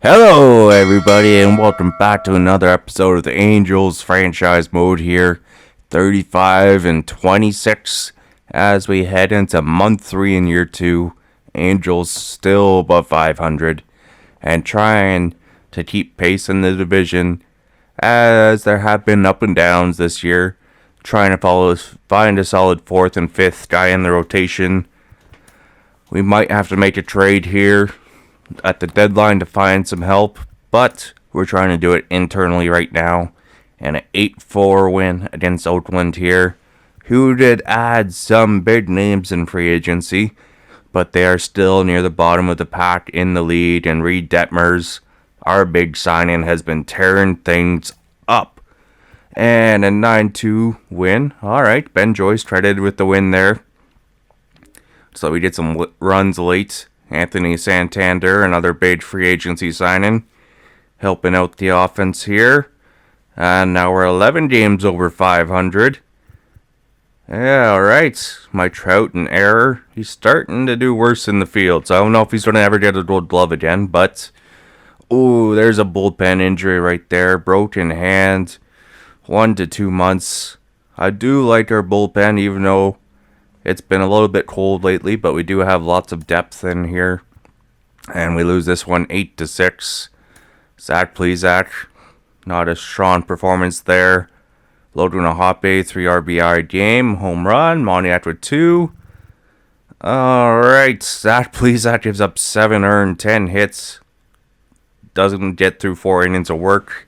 Hello, everybody, and welcome back to another episode of the Angels franchise mode here. 35 and 26 as we head into month 3 in year 2. Angels still above 500 and trying to keep pace in the division as there have been up and downs this year. Trying to find a solid 4th and 5th guy in the rotation. We might have to make a trade here at the deadline to find some help, but we're trying to do it internally right now. And an 8-4 win against Oakland here, who did add some big names in free agency, but they are still near the bottom of the pack in the lead. And Reed Detmers, our big signing, has been tearing things up. And a 9-2 win. Alright, Ben Joyce credited with the win there. So we did some runs late. Anthony Santander, another big free agency signing, helping out the offense here. And now we're 11 games over 500. Yeah, alright. My Trout and Error, he's starting to do worse in the field. So I don't know if he's going to ever get a gold glove again. But, ooh, there's a bullpen injury right there. Broken hand. 1 to 2 months. I do like our bullpen, even though it's been a little bit cold lately, but we do have lots of depth in here. And we lose this one 8-6. Zach Plesac, not a strong performance there. Logan Ahape, 3 RBI game, home run. Moniak with 2. Alright, Zach Plesac gives up 7 earned, 10 hits. Doesn't get through 4 innings of work.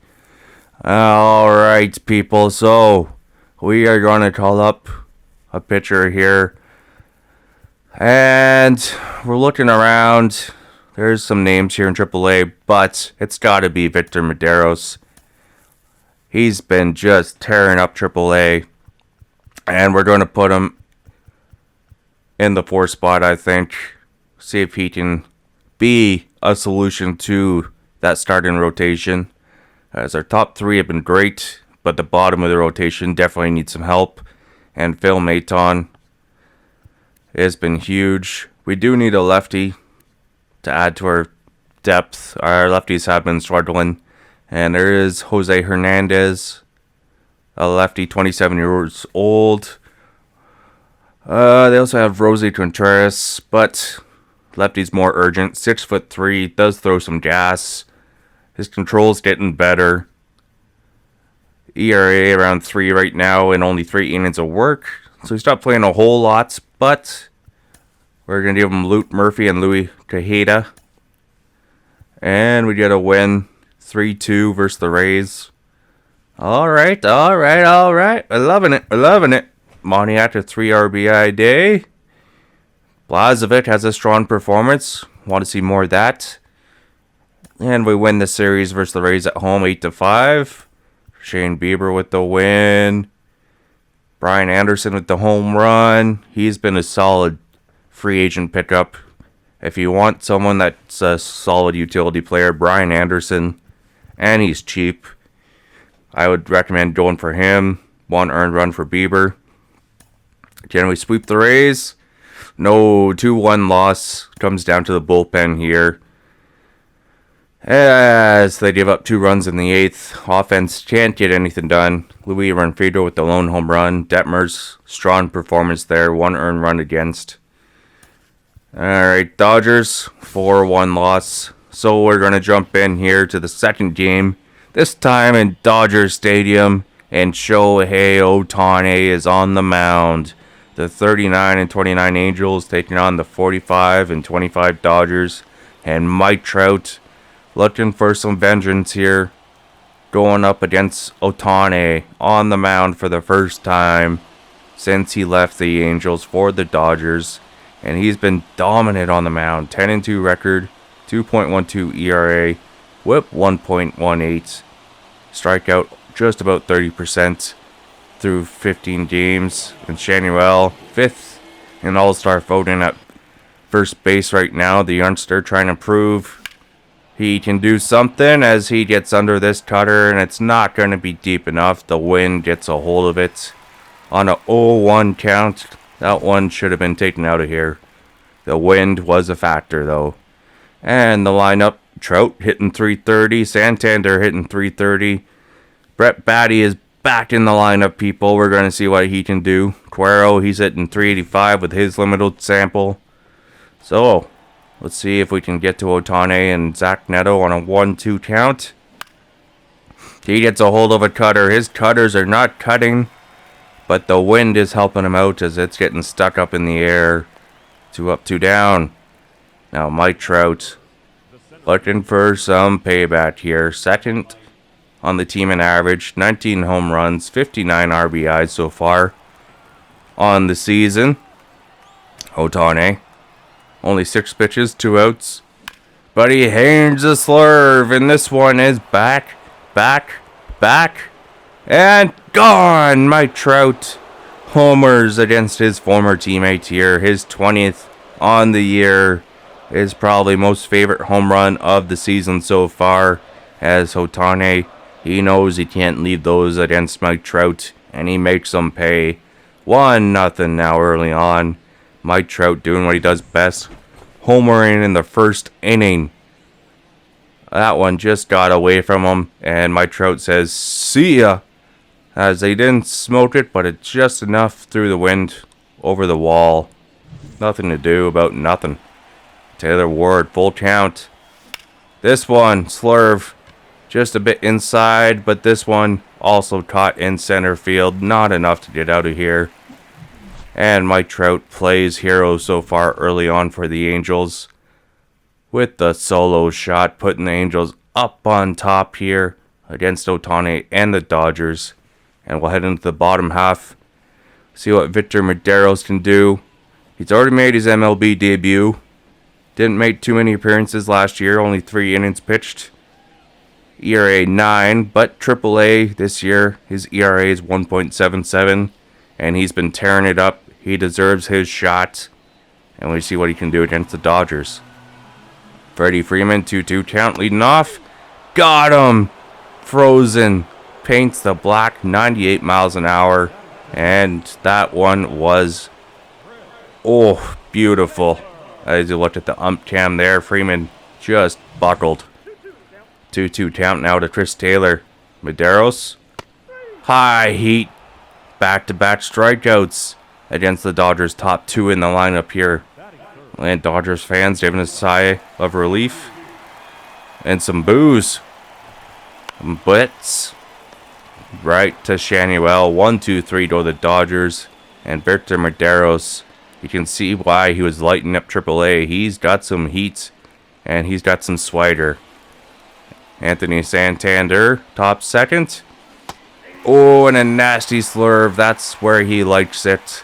Alright, people, so we are going to call up a pitcher here, and we're looking around. There's some names here in AAA, but it's got to be Victor Medeiros. He's been just tearing up AAA, and we're going to put him in the 4th spot, I think. See if he can be a solution to that starting rotation, as our top 3 have been great, but the bottom of the rotation definitely needs some help. And Phil Maton has been huge. We do need a lefty to add to our depth. Our lefties have been struggling. And there is Jose Hernandez, a lefty, 27 years old. They also have Rosie Contreras, but lefty's more urgent. 6'3", does throw some gas. His control's getting better. ERA around 3 right now and only 3 innings of work. So he's not playing a whole lot, but we're going to give him Luke Murphy and Louis Cajeda. And we get a win 3-2 versus the Rays. Alright. We're loving it. Moniak a 3 RBI day. Blazovic has a strong performance. Want to see more of that. And we win the series versus the Rays at home 8-5. Shane Bieber with the win. Brian Anderson with the home run. He's been a solid free agent pickup. If you want someone that's a solid utility player, Brian Anderson, and he's cheap, I would recommend going for him. 1 earned run for Bieber. Can we sweep the Rays? No, 2-1 loss. Comes down to the bullpen here, as they give up 2 runs in the 8th. Offense can't get anything done. Luis Renfredo with the lone home run. Detmers, strong performance there. 1 earned run against. Alright, Dodgers, 4-1 loss. So we're going to jump in here to the second game. This time in Dodger Stadium. And Shoei Ohtani is on the mound. The 39 and 29 Angels taking on the 45 and 25 Dodgers. And Mike Trout looking for some vengeance here, going up against Ohtani on the mound for the first time since he left the Angels for the Dodgers. And he's been dominant on the mound. 10-2 record, 2.12 ERA, whip 1.18, strikeout just about 30% through 15 games. And Shanuel, 5th in All-Star voting at first base right now. The youngster trying to prove he can do something as he gets under this cutter, and it's not going to be deep enough. The wind gets a hold of it on a 0-1 count. That one should have been taken out of here. The wind was a factor, though. And the lineup Trout hitting 330. Santander hitting 330. Brett Baty is back in the lineup, people. We're going to see what he can do. Cuero, he's hitting 385 with his limited sample. So, let's see if we can get to Ohtani and Zach Neto on a 1-2 count. He gets a hold of a cutter. His cutters are not cutting, but the wind is helping him out as it's getting stuck up in the air. 2 up, 2 down. Now Mike Trout looking for some payback here. Second on the team in average. 19 home runs, 59 RBIs so far on the season. Ohtani. Only 6 pitches, 2 outs. But he hangs a slurve, and this one is back, and gone! Mike Trout homers against his former teammate here. His 20th on the year. Is probably most favorite home run of the season so far. As Ohtani, he knows he can't leave those against Mike Trout, and he makes them pay. 1-0 now early on. Mike Trout doing what he does best. Homering in the first inning. That one just got away from him, and Mike Trout says, "See ya." As they didn't smoke it, but it's just enough through the wind over the wall. Nothing to do about nothing. Taylor Ward, full count. This one, slurve, just a bit inside, but this one also caught in center field. Not enough to get out of here. And Mike Trout plays hero so far early on for the Angels. With the solo shot, putting the Angels up on top here against Ohtani and the Dodgers. And we'll head into the bottom half. See what Victor Medeiros can do. He's already made his MLB debut. Didn't make too many appearances last year, only 3 innings pitched. ERA 9, but AAA this year, his ERA is 1.77, and he's been tearing it up. He deserves his shot, and we see what he can do against the Dodgers. Freddie Freeman, 2-2 count, leading off. Got him! Frozen. Paints the black, 98 miles an hour, and that one was, beautiful. As you look at the ump cam there, Freeman just buckled. 2-2 count now to Chris Taylor. Medeiros. High heat. Back-to-back strikeouts against the Dodgers. Top 2 in the lineup here. And Dodgers fans giving a sigh of relief. And some boos. Some blitz. Right to Shanuel. 1-2-3 to the Dodgers. And Victor Medeiros. You can see why he was lighting up AAA. He's got some heat, and he's got some swagger. Anthony Santander, top second. And a nasty slurve. That's where he likes it.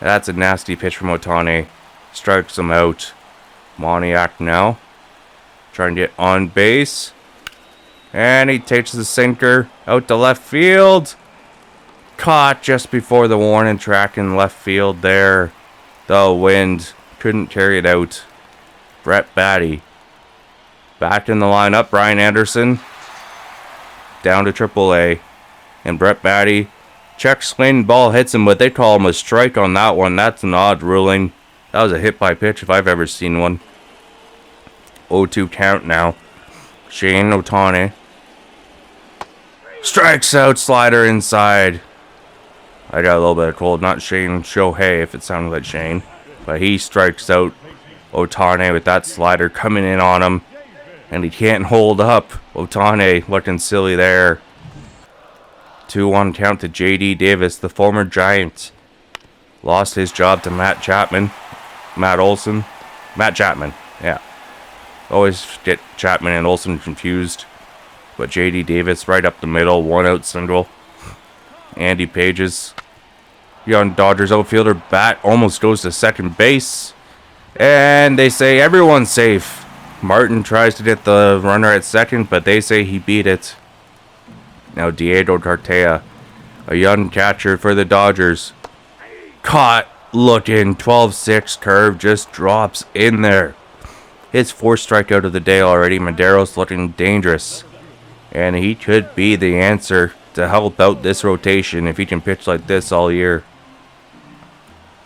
That's a nasty pitch from Ohtani. Strikes him out. Moniak now. Trying to get on base. And he takes the sinker out to left field. Caught just before the warning track in left field there. The wind couldn't carry it out. Brett Baty. Back in the lineup. Brian Anderson. Down to AAA. And Brett Baty checks swing. Ball hits him, but they call him a strike on that one. That's an odd ruling. That was a hit by pitch if I've ever seen one. 0-2 count now. Shane Ohtani. Strikes out, slider inside. I got a little bit of cold. Not Shane, Shohei, if it sounded like Shane. But he strikes out Ohtani with that slider coming in on him. And he can't hold up. Ohtani looking silly there. 2-1 count to J.D. Davis, the former Giant. Lost his job to Matt Chapman. Matt Chapman, yeah. Always get Chapman and Olsen confused. But J.D. Davis right up the middle, 1-out single. Andy Pages, young Dodgers outfielder, bat almost goes to second base. And they say everyone's safe. Martin tries to get the runner at second, but they say he beat it. Now Diego Cartaya, a young catcher for the Dodgers. Caught looking, 12-6 curve, just drops in there. His 4th strikeout of the day already. Medeiros looking dangerous. And he could be the answer to help out this rotation if he can pitch like this all year.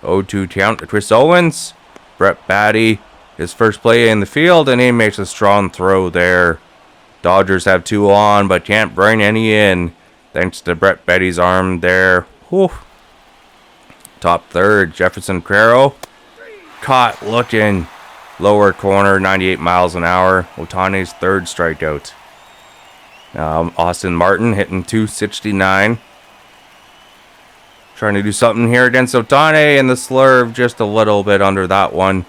0-2 count to Chris Owens. Brett Baty his first play in the field, and he makes a strong throw there. Dodgers have 2 on, but can't bring any in, thanks to Brett Betty's arm there. Whew. Top third, Jefferson Carrero. Caught looking. Lower corner, 98 miles an hour. Ohtani's 3rd strikeout. Austin Martin hitting .269. Trying to do something here against Ohtani, and the slurve just a little bit under that one.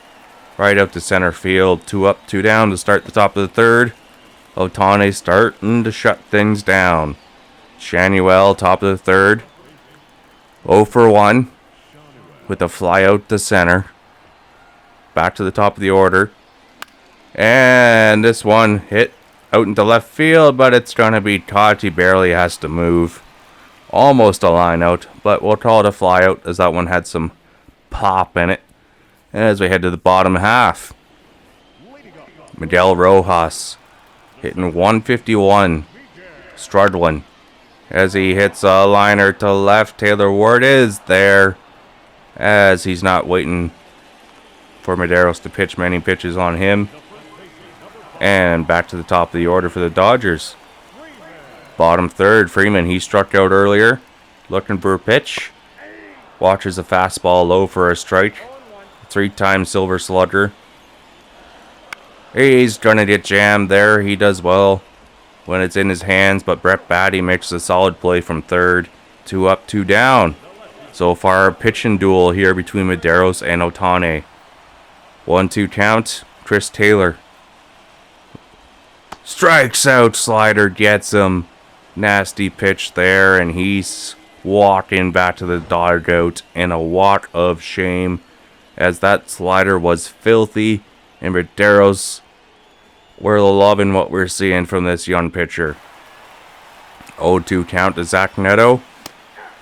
Right out to center field. 2 up, 2 down to start the top of the 3rd. Ohtani starting to shut things down. Shanuel, top of the 3rd. 0 for 1 with a fly out to center. Back to the top of the order. And this one hit out into left field, but it's going to be caught. He barely has to move. Almost a line out, but we'll call it a fly out as that one had some pop in it. As we head to the bottom half, Miguel Rojas hitting 151, struggling as he hits a liner to left. Taylor Ward is there as he's not waiting for Medeiros to pitch many pitches on him. And back to the top of the order for the Dodgers. Bottom 3rd, Freeman, he struck out earlier, looking for a pitch. Watches a fastball low for a strike. 3-time Silver Slugger. He's gonna get jammed there. He does well when it's in his hands, but Brett Baty makes a solid play from 3rd. 2 up, 2 down. So far, a pitching duel here between Medeiros and Ohtani. 1-2 count. Chris Taylor strikes out. Slider gets him. Nasty pitch there, and he's walking back to the dugout in a walk of shame, as that slider was filthy, and Medeiros, we're loving what we're seeing from this young pitcher. 0-2 count to Zach Neto,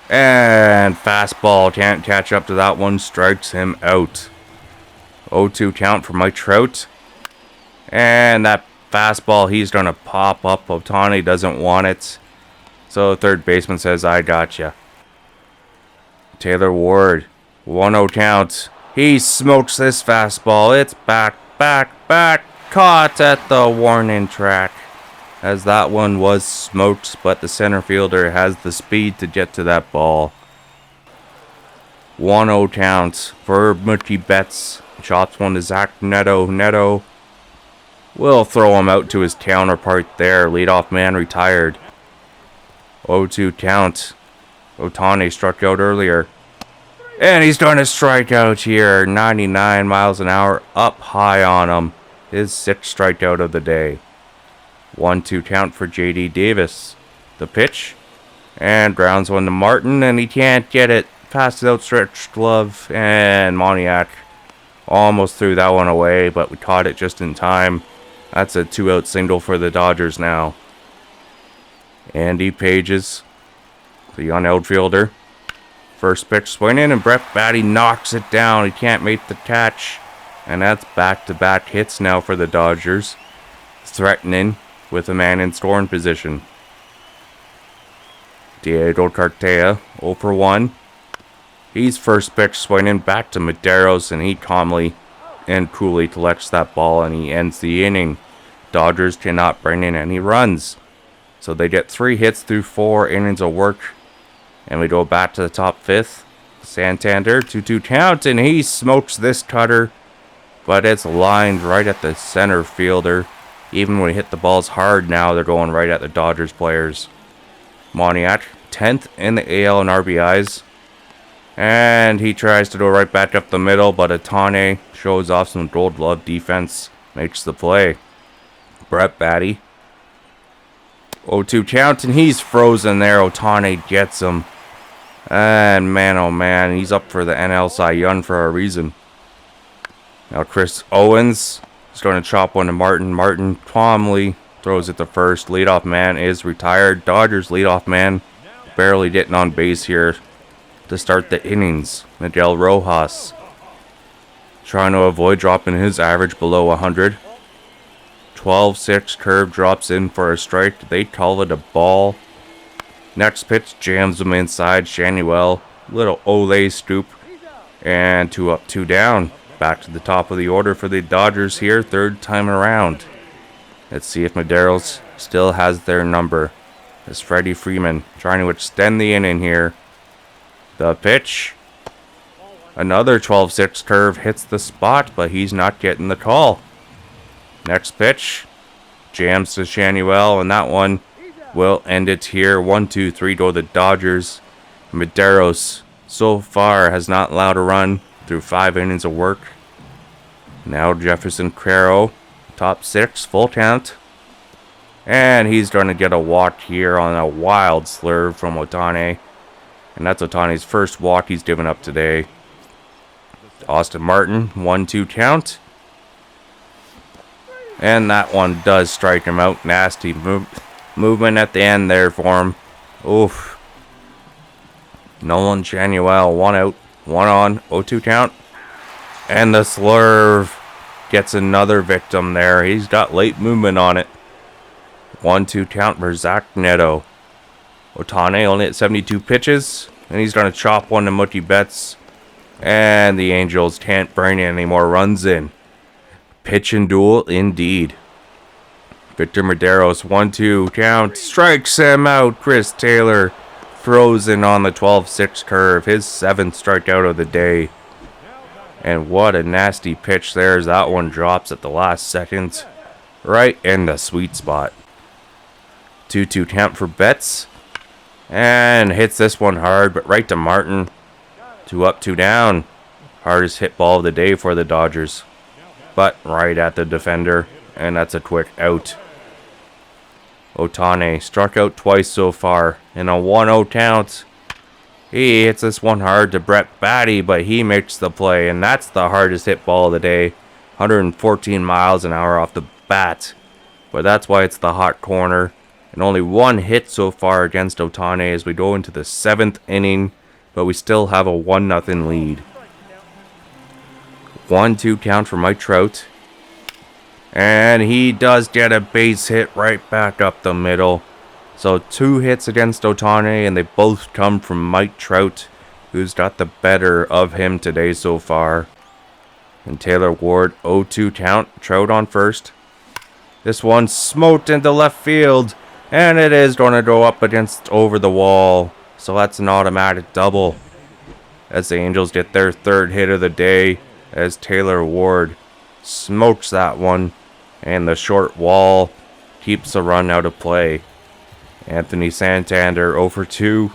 and fastball can't catch up to that one, strikes him out. 0-2 count for Mike Trout, and that fastball, he's going to pop up. Ohtani doesn't want it. So third baseman says, I gotcha. Taylor Ward, 1-0 count. He smokes this fastball. It's back. Caught at the warning track. As that one was smoked, but the center fielder has the speed to get to that ball. 1-0 count for Mookie Betts. Chops one to Zach Neto. Neto will throw him out to his counterpart there. Leadoff man retired. 0-2 count. Ohtani struck out earlier. And he's going to strike out here. 99 miles an hour up high on him. His 6th strikeout of the day. 1-2 count for J.D. Davis. The pitch. And grounds one to Martin, and he can't get it. Past his outstretched glove. And Moniak almost threw that one away, but we caught it just in time. That's a 2-out single for the Dodgers now. Andy Pages, the young outfielder. First pitch swinging, and Brett Baty knocks it down. He can't make the catch. And that's back-to-back hits now for the Dodgers. Threatening with a man in scoring position. Diego Cartaya, 0 for 1. He's first pitch swinging back to Medeiros, and he calmly and coolly collects that ball, and he ends the inning. Dodgers cannot bring in any runs. So they get 3 hits through 4 innings of work. And we go back to the top 5th. Santander, 2-2 count, and he smokes this cutter. But it's lined right at the center fielder. Even when we hit the balls hard now, they're going right at the Dodgers players. Moniak, 10th in the AL in RBIs. And he tries to go right back up the middle, but Ohtani shows off some gold glove defense. Makes the play. Brett Baty. 0-2 count, and he's frozen there. Ohtani gets him. And man, oh man, he's up for the NL Cy Young for a reason. Now Chris Owens is going to chop one to Martin. Martin calmly throws it to first. Leadoff man is retired. Dodgers leadoff man barely getting on base here to start the innings. Miguel Rojas trying to avoid dropping his average below 100. 12-6 curve drops in for a strike. They call it a ball. Next pitch jams him inside. Shanuel, little Olay scoop. And 2 up, 2 down. Back to the top of the order for the Dodgers here, third time around. Let's see if Medeiros still has their number. As Freddie Freeman trying to extend the inning here. The pitch. Another 12-6 curve hits the spot, but he's not getting the call. Next pitch. Jams to Shanuel, and that one will end it here. 1-2-3 go the Dodgers. Medeiros so far has not allowed a run through 5 innings of work. Now Jefferson Quero, top 6, full count. And he's going to get a walk here on a wild slurve from Ohtani. And that's Ohtani's first walk he's given up today. Austin Martin, 1-2 count. And that one does strike him out. Nasty movement at the end there for him. Oof. Nolan Shanuel, 1 out, 1 on, 0-2 count. And the slurve gets another victim there. He's got late movement on it. 1-2 count for Zach Neto. Ohtani only at 72 pitches. And he's going to chop one to Mookie Betts. And the Angels can't bring any more runs in. Pitch and duel indeed. Victor Medeiros, 1-2 count. Strikes him out. Chris Taylor frozen on the 12-6 curve. His 7th strikeout of the day. And what a nasty pitch there as that one drops at the last second. Right in the sweet spot. 2-2 count for Betts. And hits this one hard, but right to Martin. 2 up, 2 down. Hardest hit ball of the day for the Dodgers. But right at the defender. And that's a quick out. Ohtani struck out twice so far in a 1-0 count. He hits this one hard to Brett Baty, but he makes the play. And that's the hardest hit ball of the day. 114 miles an hour off the bat. But that's why it's the hot corner. And only 1 hit so far against Ohtani as we go into the 7th inning. But we still have a 1-0 lead. 1-2 count for Mike Trout. And he does get a base hit right back up the middle. So 2 hits against Ohtani, and they both come from Mike Trout, who's got the better of him today so far. And Taylor Ward, 0-2 count. Trout on first. This one smoked into left field. And it is going to go up against over the wall. So that's an automatic double. As the Angels get their 3rd hit of the day. As Taylor Ward smokes that one. And the short wall keeps the run out of play. Anthony Santander 0 for 2.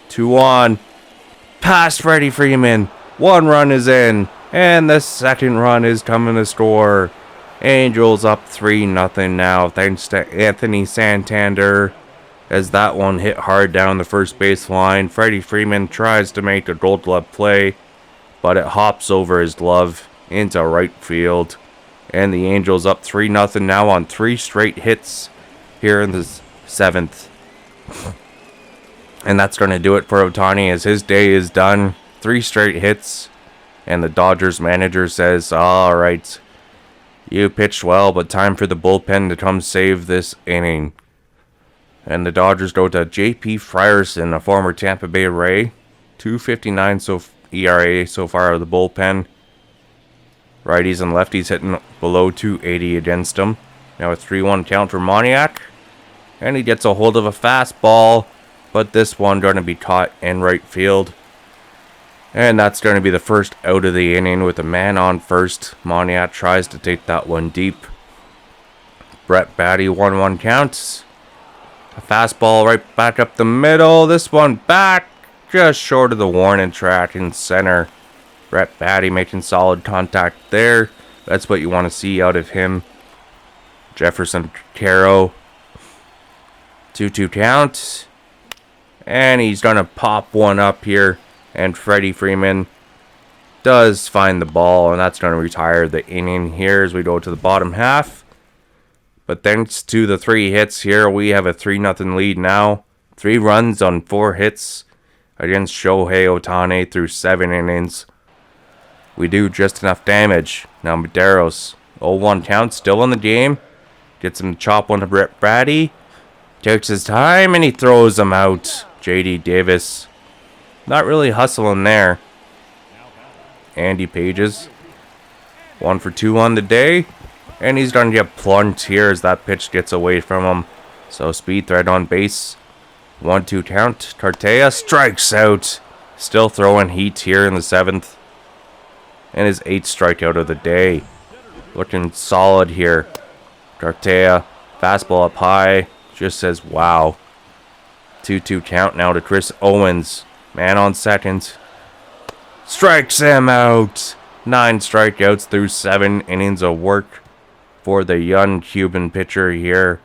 2 on. Past Freddie Freeman. 1 run is in. And the 2nd run is coming to score. Angels up 3-0 now, thanks to Anthony Santander. As that one hit hard down the first base line. Freddie Freeman tries to make a Gold Glove play, but it hops over his glove into right field. And the Angels up 3-0 now on 3 straight hits here in the 7th. And that's going to do it for Ohtani as his day is done. 3 straight hits. And the Dodgers manager says, alright, you pitched well, but time for the bullpen to come save this inning. And the Dodgers go to J.P. Frierson, a former Tampa Bay Ray. 2.59 ERA so far of the bullpen. Righties and lefties hitting below 280 against him. Now a 3-1 count for Moniak. And he gets a hold of a fastball, but this one going to be caught in right field. And that's going to be the first out of the inning with a man on first. Moniak tries to take that one deep. Brett Baty, 1-1 counts. A fastball right back up the middle. This one back just short of the warning track in center. Brett Baty making solid contact there. That's what you want to see out of him. Jefferson Quero, 2-2 count. And he's going to pop one up here. And Freddie Freeman does find the ball, and that's going to retire the inning here as we go to the bottom half. But thanks to the 3 hits here, we have a 3-0 lead now. 3 runs on 4 hits against Shohei Ohtani through 7 innings. We do just enough damage. Now Medeiros, 0-1 count, still in the game. Gets him to chop one to Brett Baty. Takes his time, and he throws him out. J.D. Davis. Not really hustling there. Andy Pages 1 for 2 on the day. And he's going to get plunked here as that pitch gets away from him. So speed threat on base. 1-2 count. Cartea strikes out. Still throwing heat here in the 7th. And his 8th strikeout of the day. Looking solid here. Cartea. Fastball up high. Just says wow. 2-2 count now to Chris Owens. Man on second. Strikes him out. 9 strikeouts through 7 innings of work for the young Cuban pitcher here.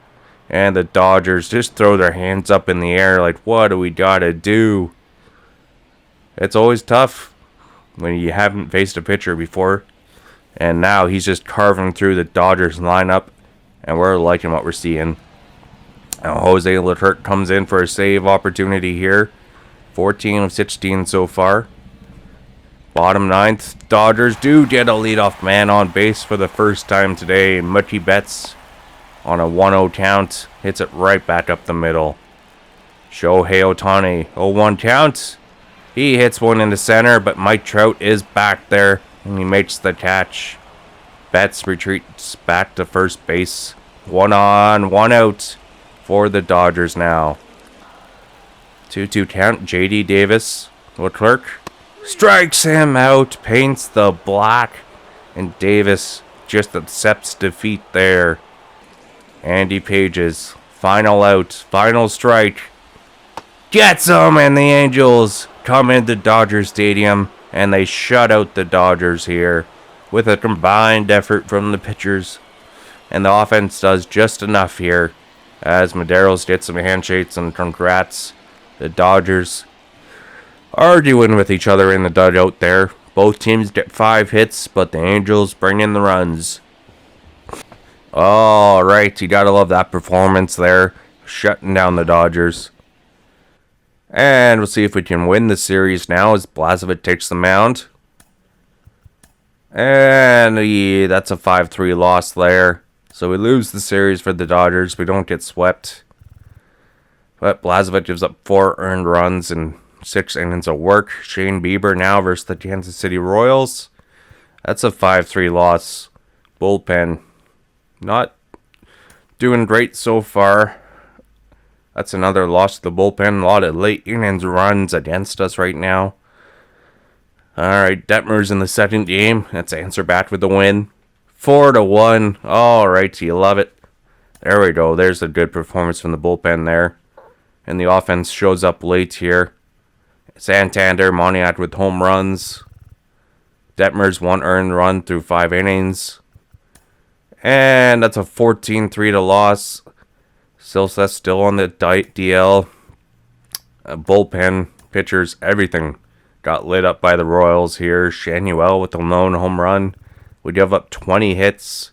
And the Dodgers just throw their hands up in the air like, what do we gotta do? It's always tough when you haven't faced a pitcher before. And now he's just carving through the Dodgers lineup. And we're liking what we're seeing. Now Jose Leclerc comes in for a save opportunity here. 14 of 16 so far. Bottom 9th, Dodgers do get a leadoff man on base for the first time today. Mookie Betts on a 1-0 count hits it right back up the middle. Shohei Ohtani, 0-1 count. He hits one in the center, but Mike Trout is back there and he makes the catch. Betts retreats back to first base. 1 on, 1 out for the Dodgers now. 2-2 count, J.D. Davis. Leclerc strikes him out, paints the black, and Davis just accepts defeat there. Andy Pages, final out, final strike. Gets him, and the Angels come into Dodger Stadium, and they shut out the Dodgers here with a combined effort from the pitchers. And the offense does just enough here as Medeiros gets some handshakes and congrats. The Dodgers arguing with each other in the dugout there. Both teams get 5 hits, but the Angels bring in the runs. Alright, you gotta love that performance there. Shutting down the Dodgers. And we'll see if we can win the series now as Blazovic takes the mound. And yeah, that's a 5-3 loss there. So we lose the series for the Dodgers. We don't get swept. But Blazovic gives up 4 earned runs and 6 innings of work. Shane Bieber now versus the Kansas City Royals. That's a 5-3 loss. Bullpen not doing great so far. That's another loss to the bullpen. A lot of late innings runs against us right now. Alright, Detmer's in the second game. That's answer back with the win. 4-1. Alright, you love it. There we go. There's a good performance from the bullpen there. And the offense shows up late here. Santander, Moniak with home runs. Detmer's 1 earned run through 5 innings. And that's a 14-3 loss. Silseth still on the DL. Bullpen, pitchers, everything got lit up by the Royals here. Shanuel with a lone home run. We give up 20 hits.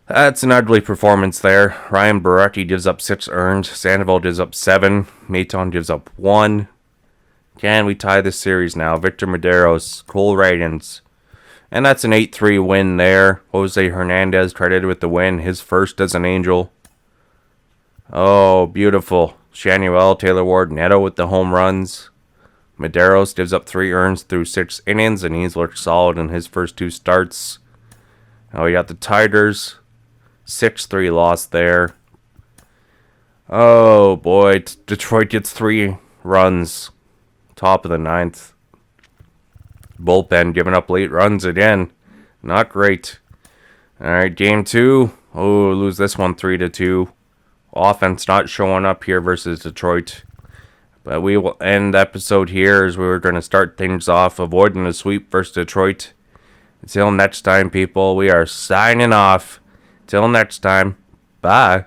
That's an ugly performance there. Ryan Barecki gives up 6 earned. Sandoval gives up 7. Maton gives up 1. Can we tie this series now? Victor Medeiros, Cole Ragans. And that's an 8-3 win there. Jose Hernandez credited with the win. His first as an Angel. Oh, beautiful. Shanuel, Taylor Ward, Neto with the home runs. Medeiros gives up 3 earns through 6 innings, and he's looked solid in his first 2 starts. Now we got the Tigers. 6-3 loss there. Oh, boy. Detroit gets 3 runs. Top of the 9th. Bullpen giving up late runs again. Not great. Alright, game 2. Oh, lose this one 3-2. Offense not showing up here versus Detroit. But we will end the episode here as we were going to start things off avoiding a sweep versus Detroit. Until next time, people, we are signing off. Till next time, bye.